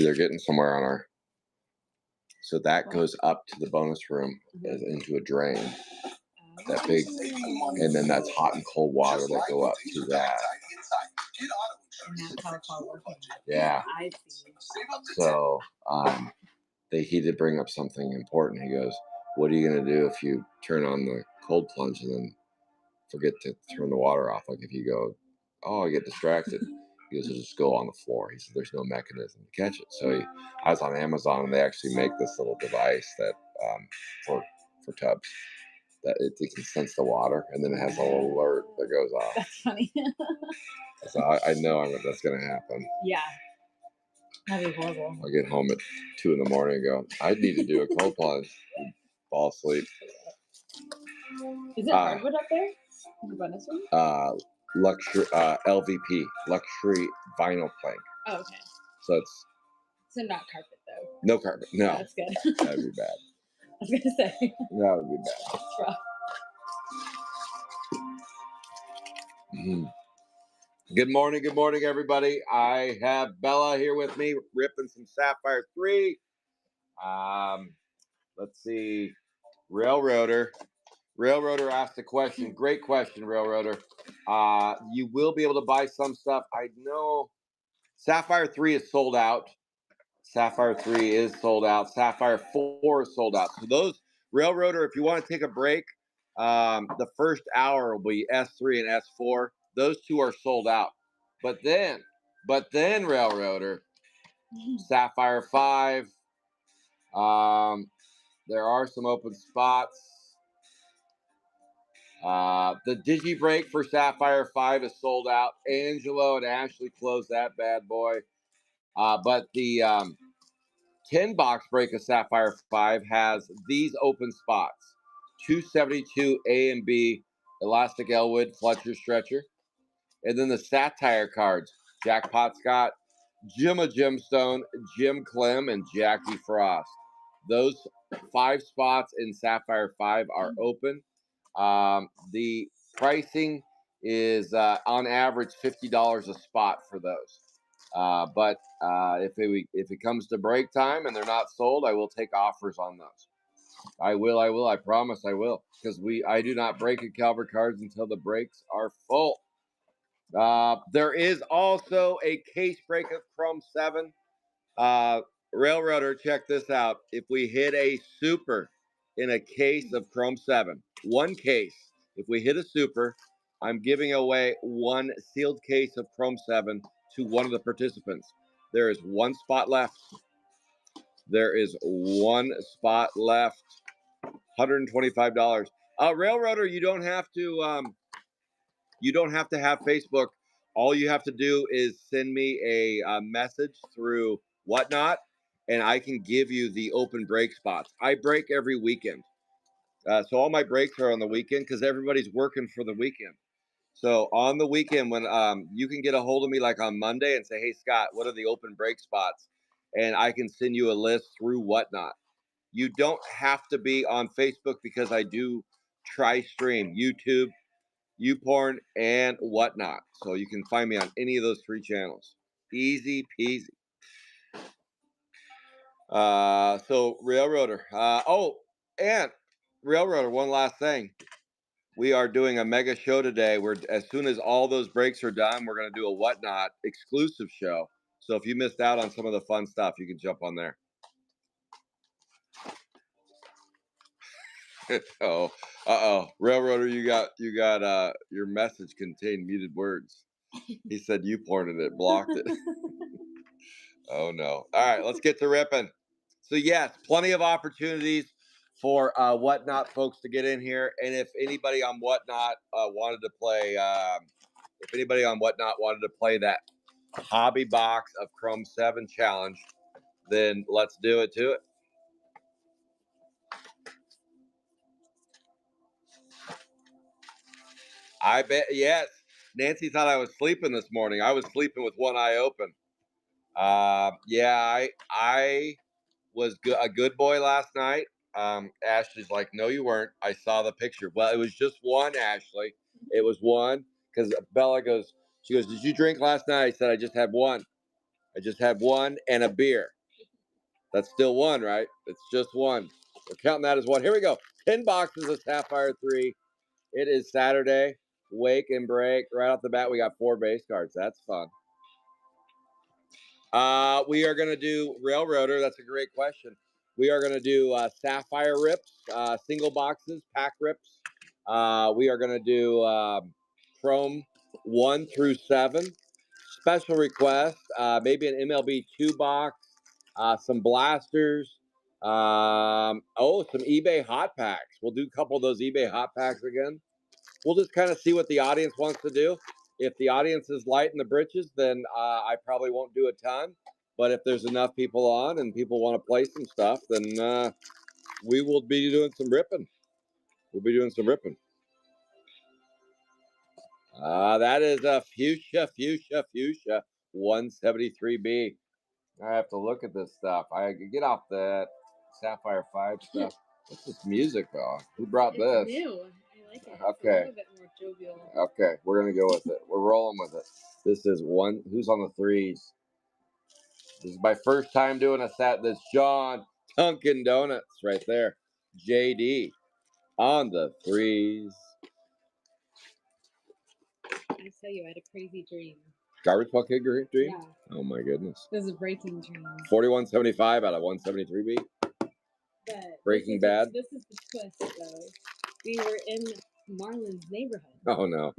they're getting somewhere on our. So that goes up to the bonus room as into a drain. That big, and then that's hot and cold water that go up to that. And that's how it's all working. Yeah. I see. So he did bring up something important. He goes, "What are you gonna do if you turn on the cold plunge and then forget to turn the water off? Like if you go, oh, I get distracted." He goes, "It'll just go on the floor." He said, "There's no mechanism to catch it." So I was on Amazon, and they actually make this little device that for tubs that it can sense the water, and then it has a little alert that goes off. That's funny. So I know that's going to happen. Yeah. That'd be horrible. I'll get home at 2 in the morning and go, I need to do a cold plunge. And fall asleep. Is it hardwood up there? In the bonus room? Luxury LVP, luxury vinyl plank. Oh, okay. So not carpet though. No carpet. No. That's good. That'd be bad. I was gonna say. That would be bad. It's rough. Good morning, everybody. I have Bella here with me, ripping some Sapphire 3. Let's see. Railroader asked a question. Great question, Railroader. You will be able to buy some stuff. I know Sapphire 3 is sold out. Sapphire 3 is sold out. Sapphire 4 is sold out. So those, Railroader, if you want to take a break, the first hour will be S3 and S4. Those two are sold out. But then, Railroader, Sapphire 5, there are some open spots. The Digi Break for Sapphire 5 is sold out. Angelo and Ashley closed that bad boy. But the 10-box break of Sapphire 5 has these open spots. 272 A and B Elastic Elwood Fletcher Stretcher. And then the Satire cards. Jackpot Scott, Jimma Gemstone, Jim Clem, and Jackie Frost. Those 5 spots in Sapphire 5 are open. The pricing is on average $50 a spot for those. But if it comes to break time and they're not sold, I will take offers on those. I will. I promise I will. Because I do not break at Calvert Cards until the breaks are full. There is also a case break of Chrome 7. Railroader, check this out. If we hit a super in a case of Chrome 7, one case, if we hit a super, I'm giving away one sealed case of Chrome 7 to one of the participants. There is one spot left. There is one spot left. $125. Railroader, you don't have to have Facebook. All you have to do is send me a message through Whatnot, and I can give you the open break spots. I break every weekend. So all my breaks are on the weekend because everybody's working for the weekend. So on the weekend when you can get a hold of me like on Monday and say, hey, Scott, what are the open break spots? And I can send you a list through Whatnot. You don't have to be on Facebook because I do tri-stream, YouTube, YouPorn, and Whatnot. So you can find me on any of those 3 channels. Easy peasy. So Railroader. And Railroader, one last thing. We are doing a mega show today where as soon as all those breaks are done, we're going to do a Whatnot exclusive show. So if you missed out on some of the fun stuff, you can jump on there. Railroader, you got your message contained muted words. He said you pointed it, blocked it. Oh no. All right, let's get to ripping. So yes, plenty of opportunities for Whatnot folks to get in here. And if anybody on Whatnot wanted to play that hobby box of Chrome 7 challenge, then let's do it to it. I bet, yes. Nancy thought I was sleeping this morning. I was sleeping with one eye open. Yeah, I was a good boy last night. Ashley's like, no, you weren't. I saw the picture. Well, it was just one, Ashley. It was one because Bella goes, did you drink last night? I said, I just had one. I just had one and a beer. That's still one, right? It's just one. We're counting that as one. Here we go. 10 boxes of Sapphire 3. It is Saturday. Wake and break. Right off the bat, we got 4 base cards. That's fun. We are going to do Railroader. That's a great question. We are going to do Sapphire rips, single boxes, pack rips. We are going to do Chrome 1 through 7. Special request, maybe an MLB 2 box, some blasters, some eBay hot packs. We'll do a couple of those eBay hot packs again. We'll just kind of see what the audience wants to do. If the audience is light in the britches, then I probably won't do a ton. But if there's enough people on and people want to play some stuff, then we will be doing some ripping. We'll be doing some ripping. That is a fuchsia 173B. I have to look at this stuff. I get off that Sapphire 5 stuff. What's this music, though? Who brought this? New. I like it. Okay. It's a little bit more jovial. Okay, we're gonna go with it. We're rolling with it. This is one. Who's on the 3s? This is my first time doing a set. This John Dunkin' Donuts right there. JD on the 3s. I tell you, I had a crazy dream. Garbage bucket dream? Yeah. Oh my goodness. This is a breaking dream. 4175 out of 173B. But Breaking Bad. This is the twist, though. We were in Marlon's neighborhood. Oh no.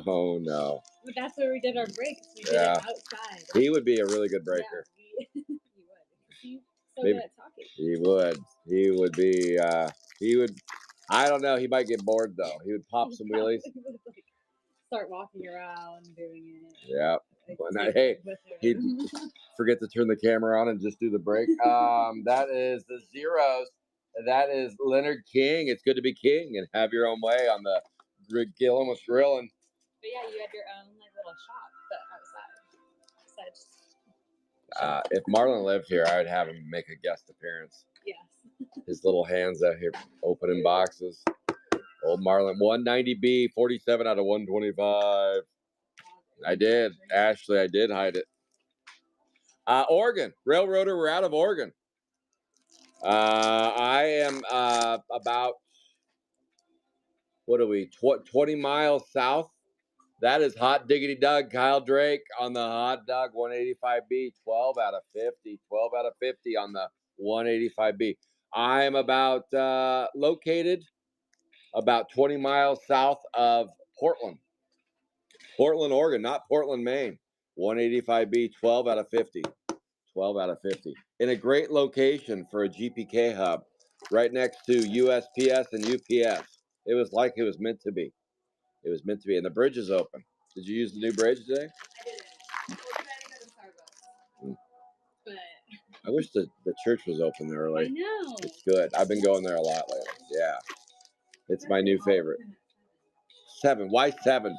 Oh no. But that's where we did our breaks. We did it outside. He would be a really good breaker. Yeah, he would. He's so Maybe. good at talking. He would. He would be. He would. I don't know. He might get bored though. He would pop some wheelies. Would, like, start walking around doing it. Yeah. Like, Hey, he'd forget to turn the camera on and just do the break. That is the zeros. That is Leonard King. It's good to be king and have your own way on the Gillum with grilling. But yeah, you had your own like little shop, but outside. If Marlon lived here, I would have him make a guest appearance. Yes. His little hands out here opening boxes. Old Marlon, 190B, 47 out of 125. I did. Ashley, I did hide it. Oregon. Railroader, we're out of Oregon. I am about, 20 miles south. That is Hot Diggity Doug, Kyle Drake on the Hot Dog 185B, 12 out of 50. 12 out of 50 on the 185B. I am about located about 20 miles south of Portland. Portland, Oregon, not Portland, Maine. 185B, 12 out of 50. 12 out of 50. In a great location for a GPK hub, right next to USPS and UPS. It was like it was meant to be. It was meant to be. And the bridge is open. Did you use the new bridge today? I didn't. We're trying to go to Starbucks. But I wish the church was open early. I know. It's good. I've been going there a lot lately. Yeah. It's my new favorite. 7. Why 7?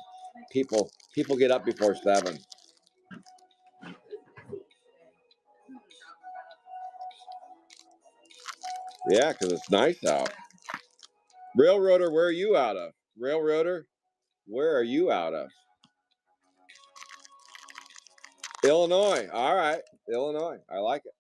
People get up before 7. Yeah, because it's nice out. Railroader, where are you out of? Railroader, where are you out of? Illinois. All right. Illinois. I like it.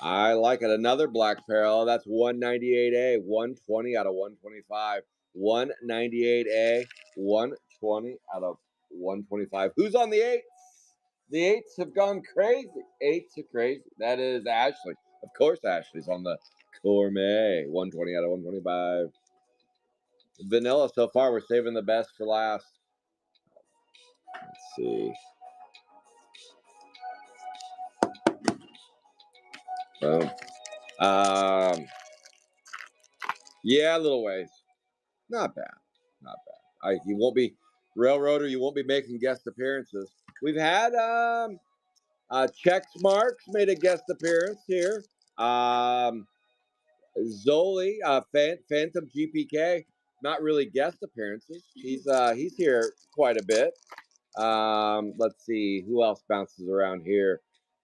I like it. Another black parallel. That's 198A. 120 out of 125. 198A. 120 out of 125. Who's on the 8s? The 8s have gone crazy. 8s are crazy. That is Ashley. Of course, Ashley's on the Gourmet. 120 out of 125. Vanilla so far. We're saving the best for last. Let's see. Boom. Yeah, a little ways. Not bad. Not bad. You won't be Railroader. You won't be making guest appearances. We've had Chex Marks made a guest appearance here. Zoli, Phantom GPK, not really guest appearances. He's here quite a bit. Let's see who else bounces around here.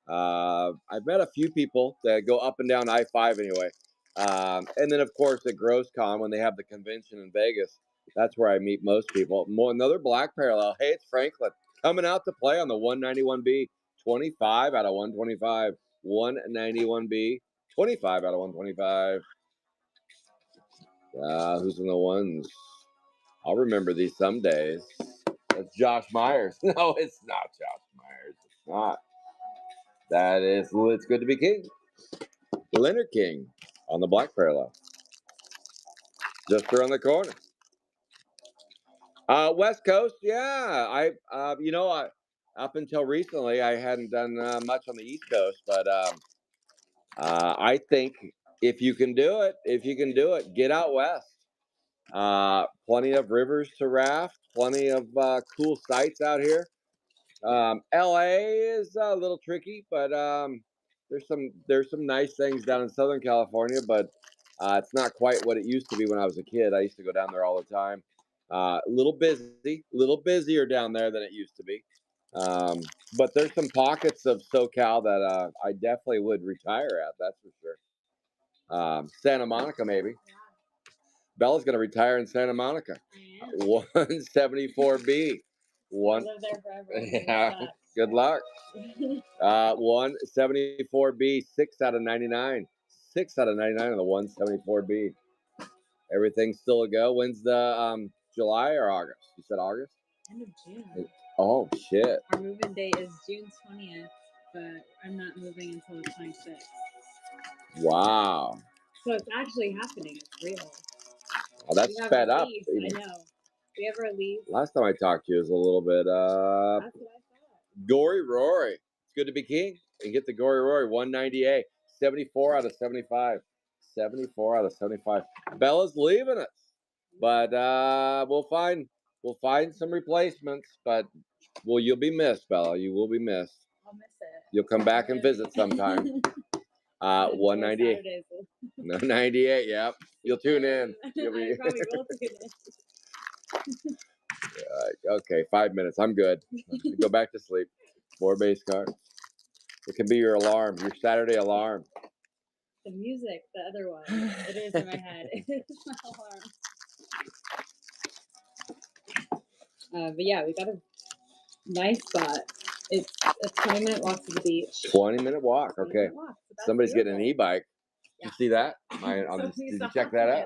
I've met a few people that go up and down I-5 anyway. And then of course at GrossCon when they have the convention in Vegas, that's where I meet most people. Another black parallel. Hey, it's Franklin. coming out to play on the 191B, 25 out of 125. 191B, 25 out of 125. Who's in the ones? I'll remember these some days. That's Josh Myers. No, it's not Josh Myers. It's not. That is It's Good to Be King. Leonard King on the black parallel. Just around the corner. West Coast, yeah. Up until recently, I hadn't done much on the East Coast, but I think if you can do it, get out west. Plenty of rivers to raft, plenty of cool sights out here. LA is a little tricky, but there's some nice things down in Southern California, but it's not quite what it used to be when I was a kid. I used to go down there all the time. A little busier down there than it used to be. But there's some pockets of SoCal that I definitely would retire at. That's for sure. Santa Monica, maybe. Bella's going to retire in Santa Monica. 174B. I'll live there forever. Yeah. Good luck. 174B, 6 out of 99. 6 out of 99 on the 174B. Everything's still a go. When's the July or August? You said August? End of June. Oh, shit. Our moving date is June 20th, but I'm not moving until the 26th. Wow. So it's actually happening. It's real. Oh, that's sped up. I know. We have a lease. Last time I talked to you was a little bit That's what I thought. Gory Rory. It's good to be king. And get the Gory Rory 198. 74 out of 75. 74 out of 75. Bella's leaving us. But we'll find some replacements. But you'll be missed, Bella. You will be missed. I'll miss it. You'll come back and visit sometime. 198. No, 98, yep. You'll tune in. You'll be... I probably will tune in. Okay, 5 minutes. I'm good. Go back to sleep. 4 base cards. It can be your alarm, your Saturday alarm. The music, the other one. It is in my head. It is my alarm. But yeah, we got a nice spot. It's a 20-minute walk to the beach. 20-minute walk. Okay. Walk. So somebody's beautiful. getting an e-bike. Yeah. You see that? So did you check that out? Yeah.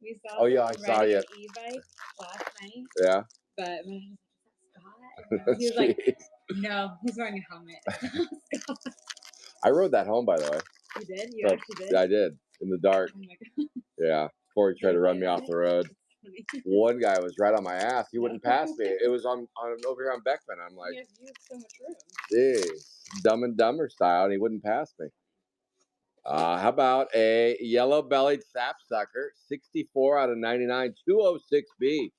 We saw oh yeah, I saw you. E-bike last night. Yeah. But my husband was like, Scott? He was like, no, he's wearing a helmet. I rode that home, by the way. You did? You actually did? I did. In the dark. Oh my God. Yeah. Before he tried to run me off the road. One guy was right on my ass. He wouldn't pass me. It was on over here on Beckman. I'm like, you have so much room. Geez, Dumb and Dumber style, and he wouldn't pass me. How about a yellow-bellied sapsucker, 64 out of 99, 206B,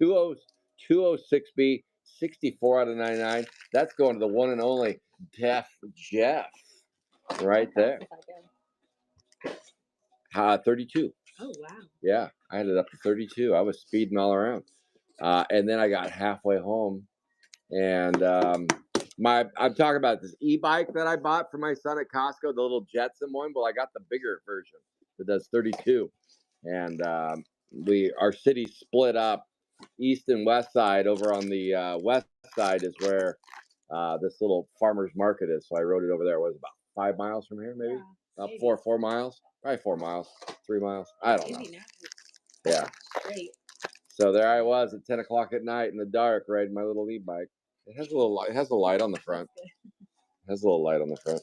206B, 64 out of 99. That's going to the one and only Deaf Jeff, right there. 32. Oh wow. Yeah, I ended up to 32. I was speeding all around, and then I got halfway home, and I'm talking about this e-bike that I bought for my son at Costco, the little Jetson one. Well, I got the bigger version that does 32, and our city split up, east and west side. Over on the west side is where this little farmer's market is. So I rode it over there. It was about 5 miles from here, maybe. About 4 miles, probably 4 miles, 3 miles. I don't know. Yeah. Great. So there I was at 10 o'clock at night in the dark, riding my little e-bike. It has a little light. It has a light on the front. It has a little light on the front.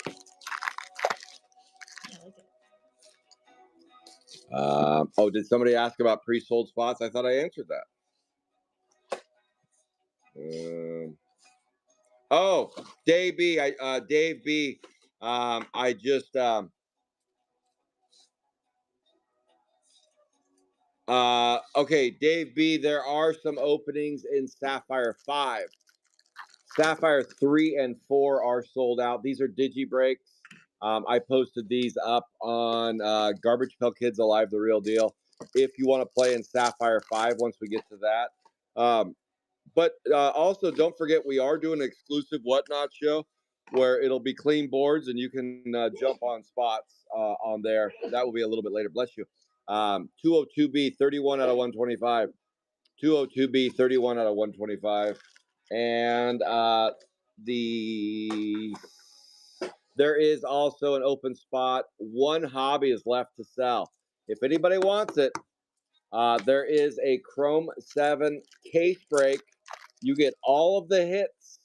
I like it. Did somebody ask about pre-sold spots? I thought I answered that. Dave B. Dave B. I just okay, Dave B. There are some openings in Sapphire 5. Sapphire 3 and 4 are sold out. These are digi breaks. I posted these up on Garbage Pail Kids Alive, the Real Deal. If you want to play in Sapphire 5 once we get to that. But also, don't forget, we are doing an exclusive Whatnot show where it'll be clean boards and you can jump on spots on there. That will be a little bit later. Bless you. 202B, 31 out of 125. 202B, 31 out of 125. And there is also an open spot. One hobby is left to sell. If anybody wants it, there is a Chrome 7 case break. You get all of the hits,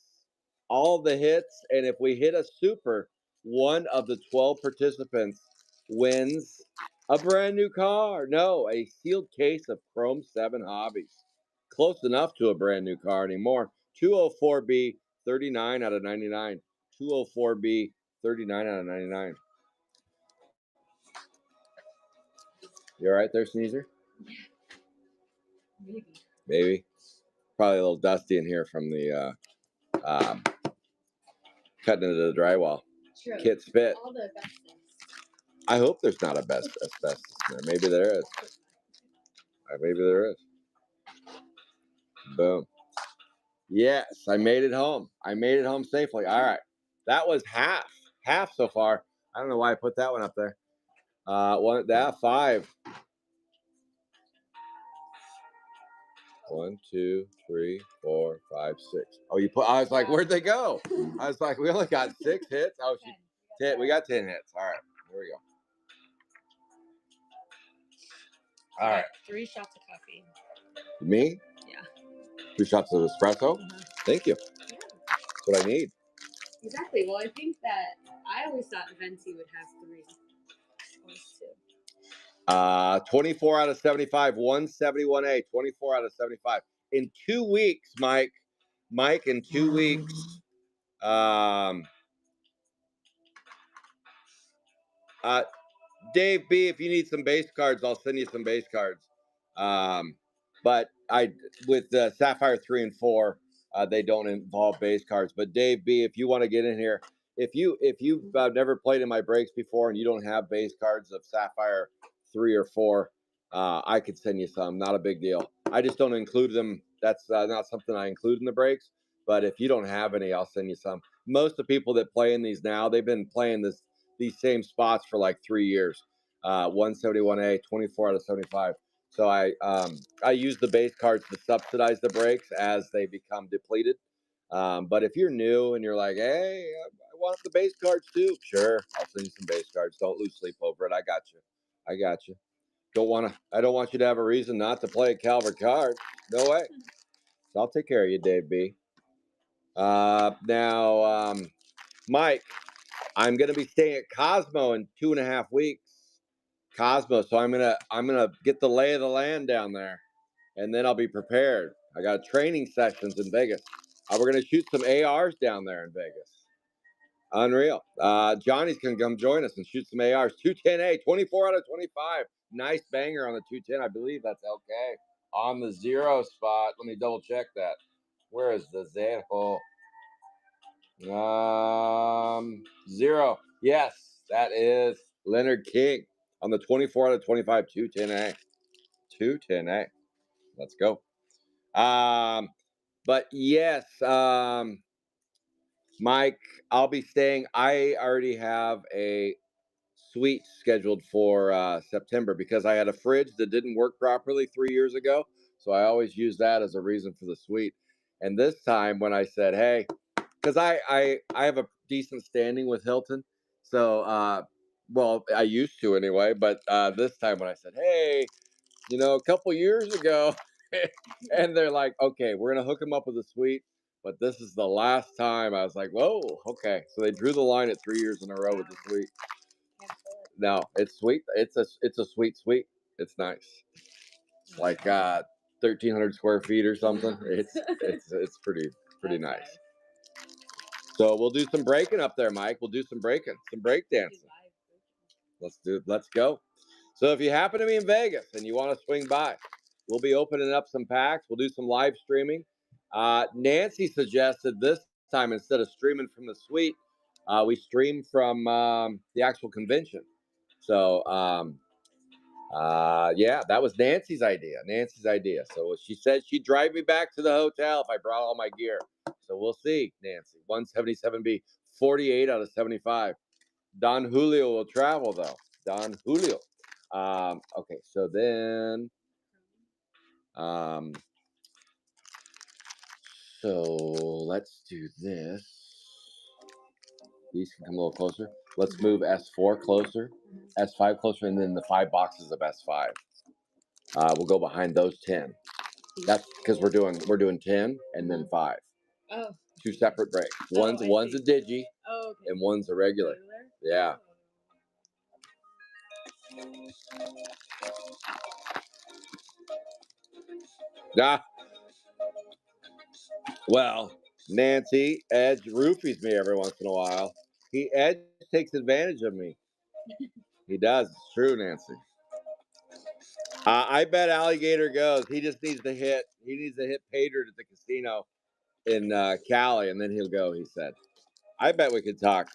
and if we hit a super, one of the 12 participants wins a brand new car. No, a sealed case of Chrome 7 hobbies. Close enough to a brand new car anymore. 204B, 39 out of 99. 204B, 39 out of 99. You all right there, Sneezer? Maybe. Maybe. Probably a little dusty in here from the cutting into the drywall. True. Kit spit. All the best things. I hope there's not asbestos in there. Maybe there is. Maybe there is. Boom. Yes, I made it home. I made it home safely. All right. That was half so far. I don't know why I put that one up there. That 5. 1, 2, 3, 4, 5, 6. Oh, you put. I was like, where'd they go? I was like, we only got 6 hits. Oh, 10. We got 10 hits. All right, here we go. All right. 3 shots of coffee. Me? Yeah. 2 shots of espresso. Thank you. Yeah. That's what I need. Exactly. Well, I think that I always thought Venti would have 3. Almost 2. 24 out of 75, 171A, 24 out of 75. In 2 weeks, Mike, in 2 weeks, Dave B, if you need some base cards, I'll send you some base cards. But with the Sapphire 3 and 4, they don't involve base cards. But Dave B, if you want to get in here, if you've never played in my breaks before and you don't have base cards of Sapphire 3 or 4, I could send you some. Not a big deal. I just don't include them. That's not something I include in the breaks. But if you don't have any, I'll send you some. Most of the people that play in these now, they've been playing these same spots for like 3 years. 171A, 24 out of 75. So I use the base cards to subsidize the breaks as they become depleted. But if you're new and you're like, hey, I want the base cards too, sure, I'll send you some base cards. Don't lose sleep over it. I got you. I don't want you to have a reason not to play a Calvert card. No way. So I'll take care of you, Dave B. Now, Mike, I'm gonna be staying at Cosmo in 2.5 weeks. Cosmo, so I'm gonna get the lay of the land down there, and then I'll be prepared. I got training sessions in Vegas. We're gonna shoot some ARs down there in Vegas. Unreal. Johnny's gonna come join us and shoot some ARs. 210A, 24 out of 25. Nice banger on the 210. I believe that's LK on the 0 spot. Let me double check that. Where is the 0? 0. Yes, that is Leonard King on the 24 out of 25, 210A. 210A. Let's go. But yes, Mike, I'll be staying. I already have a suite scheduled for September because I had a fridge that didn't work properly 3 years ago. So I always use that as a reason for the suite. And this time when I said, hey, because I have a decent standing with Hilton. So, well, I used to anyway. But this time when I said, hey, a couple years ago, and they're like, okay, we're going to hook them up with a suite. But this is the last time. I was like, whoa, okay. So they drew the line at 3 years in a row with the suite. No, it's sweet. It's a sweet suite. It's nice. Like 1,300 square feet or something. It's pretty nice. So we'll do some breaking up there, Mike. We'll do some breaking, some break dancing. Let's go. So if you happen to be in Vegas and you want to swing by, we'll be opening up some packs. We'll do some live streaming. Nancy suggested this time instead of streaming from the suite, we stream from the actual convention. So yeah, that was Nancy's idea. So she said she'd drive me back to the hotel if I brought all my gear. So we'll see, Nancy. 177B, 48 out of 75. Don Julio will travel though. Don Julio. Okay, so then So let's do this. These can come a little closer. Let's move S4 closer, S5 closer, and then the 5 boxes of S5. We'll go behind those 10. That's because we're doing 10 and then 5. Oh. 2 separate breaks. One's a digi, and one's a regular. Yeah. Ah. Well, Nancy, Edge roofies me every once in a while. Edge takes advantage of me. He does. It's true, Nancy. I bet Alligator goes. He just needs to hit. He needs to hit Pater at the casino in Cali, and then he'll go. He said. I bet we could talk.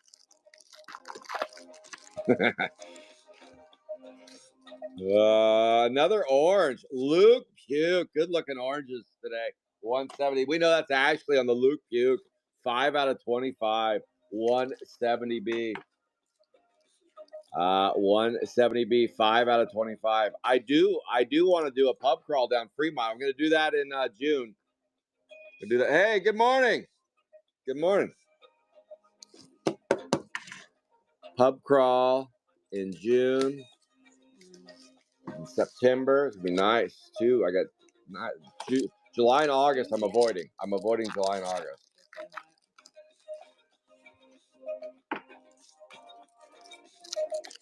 Another orange. Luke Puke. Good looking oranges today. 170. We know that's Ashley on the Luke Puke. 5 out of 25. 170B. 170B. 5 out of 25. I do want to do a pub crawl down Fremont. I'm going to do that in June. Do that. Hey, good morning. Good morning. Pub crawl in June. In September, it's gonna be nice too. I got July and August. I'm avoiding July and August.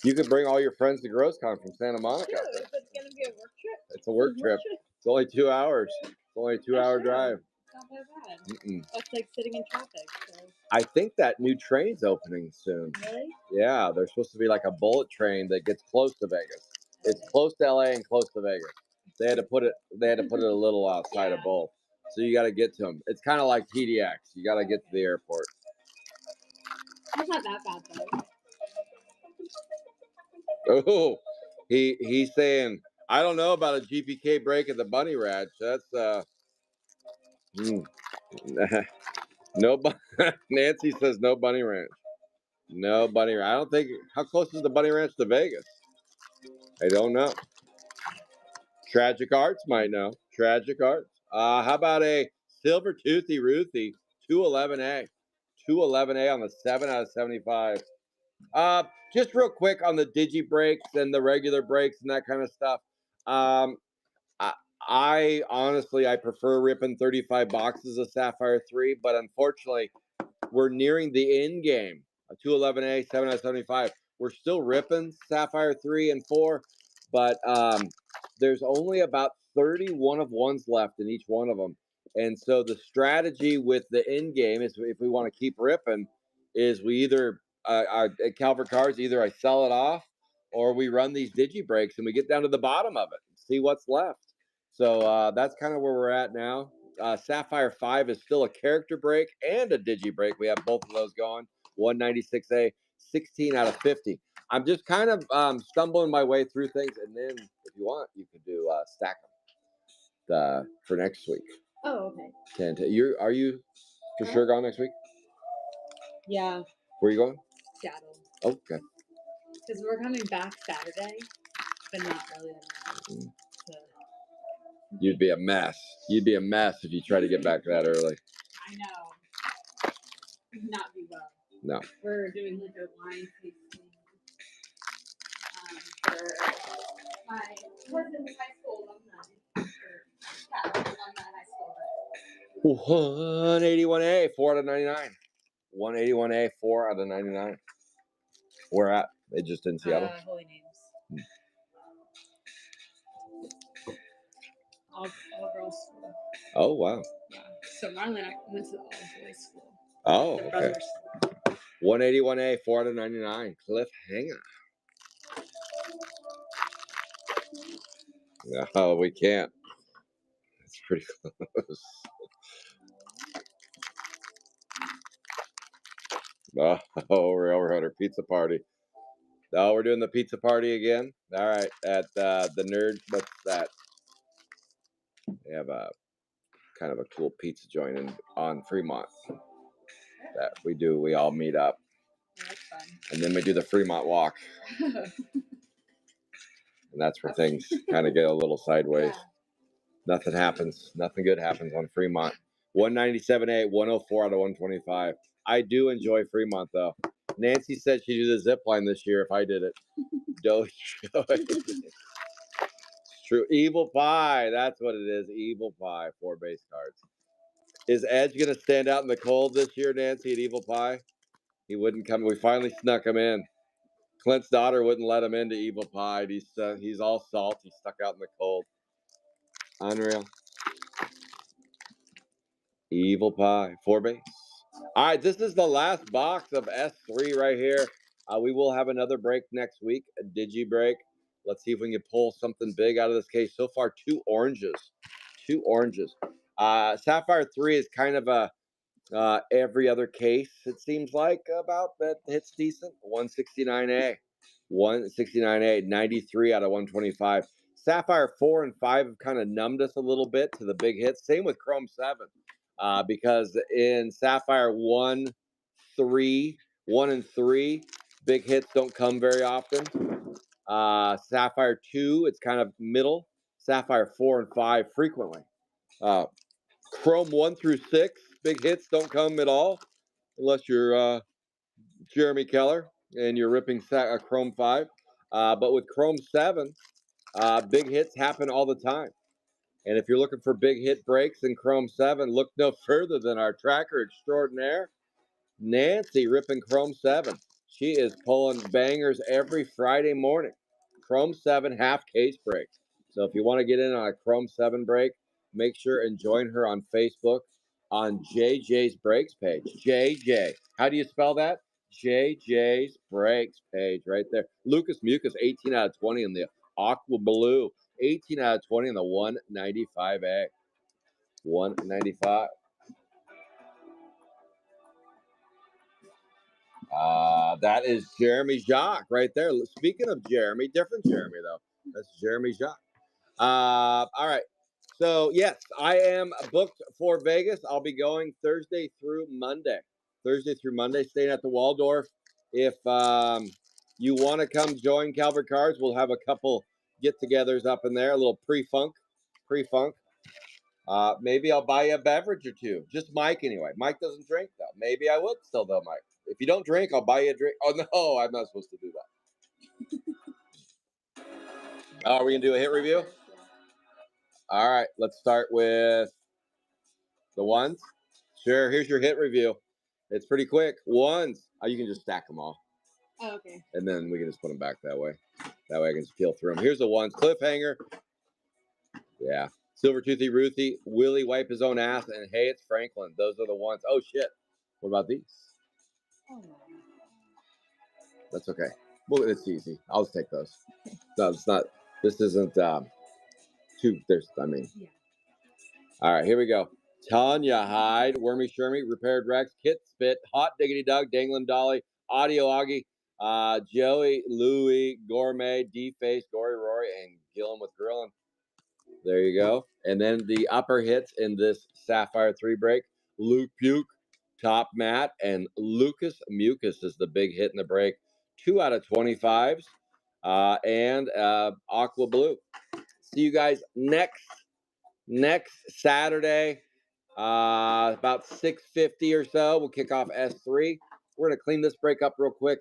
You could bring all your friends to GrowsCon from Santa Monica. Dude, if it's gonna be a work trip. It's a work trip. It's only 2 hours. It's only a 2-hour drive. Not that bad. That's like sitting in traffic. So. I think that new train's opening soon. Really? Yeah, there's supposed to be like a bullet train that gets close to Vegas. It's close to LA and close to Vegas. They had to put it a little outside of both. So you got to get to them. It's kind of like PDX. You got to get to the airport. That's not that bad though. Oh, he's saying, I don't know about a GPK break at the Bunny Ranch. That's no. Nancy says no Bunny Ranch. No Bunny Ranch. I don't think. How close is the Bunny Ranch to Vegas? I don't know. Tragic Arts might know. Tragic Arts. How about a Silver Toothy Ruthie 211A? 211A on the 7 out of 75. Just real quick on the digi breaks and the regular breaks and that kind of stuff. I honestly prefer ripping 35 boxes of Sapphire 3, but unfortunately, we're nearing the end game. A 211A, 7 out of 75. We're still ripping Sapphire 3 and 4, but there's only about 31 of ones left in each one of them. And so the strategy with the end game is, if we want to keep ripping, is we either at Calvert Cars, either I sell it off or we run these digi breaks and we get down to the bottom of it and see what's left. So that's kind of where we're at now. Sapphire 5 is still a character break and a digi break. We have both of those going. 196A, 16 out of 50. I'm just kind of stumbling my way through things, and then if you want, you could do stack them for next week. Oh, okay. Are you for sure gone next week? Yeah. Where are you going? Seattle. Okay. Because we're coming back Saturday, but not early enough. You'd be a mess. You'd be a mess if you try to get back that early. I know. Not be well. No. We're doing like a wine tasting for my cousin's high school alumni. Alumni high school. 181A, 4 out of 99. 181A, 4 out of 99. Where at? They just in Seattle? Holy Names. All girls school. Oh, wow. Yeah. So Marlon went to the all boys school. Oh, okay. 181A, 4 out of 99. Cliffhanger. No, we can't. It's pretty close. Oh, Railroad or pizza party. Oh, we're doing the pizza party again. All right, at the Nerd. What's that? They have a kind of a cool pizza joint on Fremont that we do. We all meet up, that's fun. And then we do the Fremont walk, and that's where things kind of get a little sideways. Yeah. Nothing happens. Nothing good happens on Fremont. 197A, 104 out of 125. I do enjoy Fremont, though. Nancy said she'd do the zip line this year if I did it. It's true. Evil Pie. That's what it is. Evil Pie. 4 base cards. Is Edge going to stand out in the cold this year, Nancy, at Evil Pie? He wouldn't come. We finally snuck him in. Clint's daughter wouldn't let him into Evil Pie. He's all salty, stuck out in the cold. Unreal. Evil Pie. 4 base. All right, this is the last box of S3 right here. We will have another break next week, a digi break. Let's see if we can pull something big out of this case. So far, 2 oranges. 2 oranges. Sapphire 3 is kind of a every other case, it seems like, about that hits decent. 169A. 169A, 93 out of 125. Sapphire 4 and 5 have kind of numbed us a little bit to the big hits. Same with Chrome 7. Because in Sapphire 1, 3, 1 and 3, big hits don't come very often. Sapphire 2, it's kind of middle. Sapphire 4 and 5 frequently. Chrome 1 through 6, big hits don't come at all unless you're Jeremy Keller and you're ripping Chrome 5. But with Chrome 7, big hits happen all the time. And if you're looking for big hit breaks in Chrome 7, look no further than our tracker extraordinaire, Nancy, ripping Chrome 7. She is pulling bangers every Friday morning. Chrome 7 half case breaks. So if you want to get in on a Chrome 7 break, make sure and join her on Facebook on JJ's Breaks page. JJ. How do you spell that? JJ's Breaks page right there. Lucas Mucus, 18 out of 20 in the Aqua Blue. 18 out of 20 in the 195A. 195. That is Jeremy Jacques right there. Speaking of Jeremy, different Jeremy though. That's Jeremy Jacques. All right. So yes, I am booked for Vegas. I'll be going Thursday through Monday. Thursday through Monday, staying at the Waldorf. If you want to come join Calvert Cards, we'll have a couple get-togethers up in there. A little pre-funk. Maybe I'll buy you a beverage or two. Just Mike anyway. Mike doesn't drink though. Maybe I would still though, Mike. If you don't drink, I'll buy you a drink. Oh no, I'm not supposed to do that. Oh, are we gonna do a hit review? All right, let's start with the ones. Sure, here's your hit review. It's pretty quick. Ones. Oh, you can just stack them all. Oh, okay. And then we can just put them back that way. That way I can just peel through them. Here's the ones. Cliffhanger. Yeah. Silver Toothy Ruthie. Willie wipe his own ass. And hey, it's Franklin. Those are the ones. Oh, shit. What about these? Oh, no. That's okay. Well, it's easy. I'll just take those. No, it's not. This isn't too. There's. I mean. Yeah. All right. Here we go. Tanya Hyde, Wormy Shermy, Repaired Rex, Kit Spit, Hot Diggity Doug, Dangling Dolly, Audio Augie, Joey Louie, Gourmet, D-Face, Gory Rory, and Gillum with Grillin'. There you go. And then the upper hits in this Sapphire 3 break. Luke Puke, Top Matt, and Lucas Mucus is the big hit in the break. 2 out of 25s. And Aqua Blue. See you guys next Saturday. About 6:50 or so. We'll kick off S3. We're going to clean this break up real quick.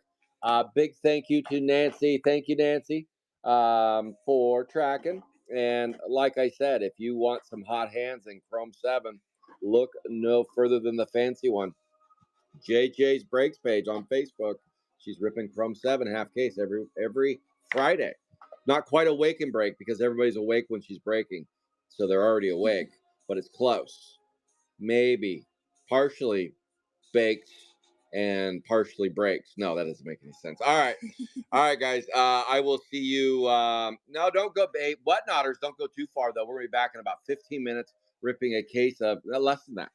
Big thank you to Nancy. Thank you, Nancy, for tracking. And like I said, if you want some hot hands in Chrome 7, look no further than the fancy one. JJ's Breaks page on Facebook. She's ripping Chrome 7 half case every Friday. Not quite a wake and break because everybody's awake when she's breaking. So they're already awake, but it's close. Maybe partially baked and partially breaks. No, that doesn't make any sense. All right. All right, guys. I will see you. No, don't go. Whatnotters, don't go too far, though. We're going to be back in about 15 minutes ripping a case of less than that.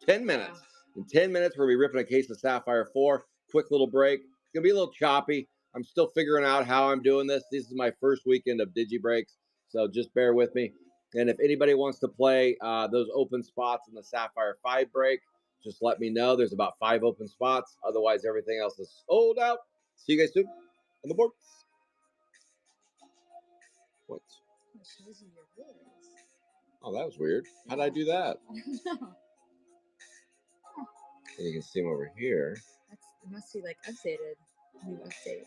10 minutes. In 10 minutes, we're going to be ripping a case of Sapphire 4. Quick little break. It's going to be a little choppy. I'm still figuring out how I'm doing this. This is my first weekend of Digi Breaks, so just bear with me. And if anybody wants to play those open spots in the Sapphire 5 break, just let me know. There's about 5 open spots. Otherwise, everything else is sold out. See you guys soon on the board. What? Oh, that was weird. How did I do that? And you can see them over here. It must be like updated. New update.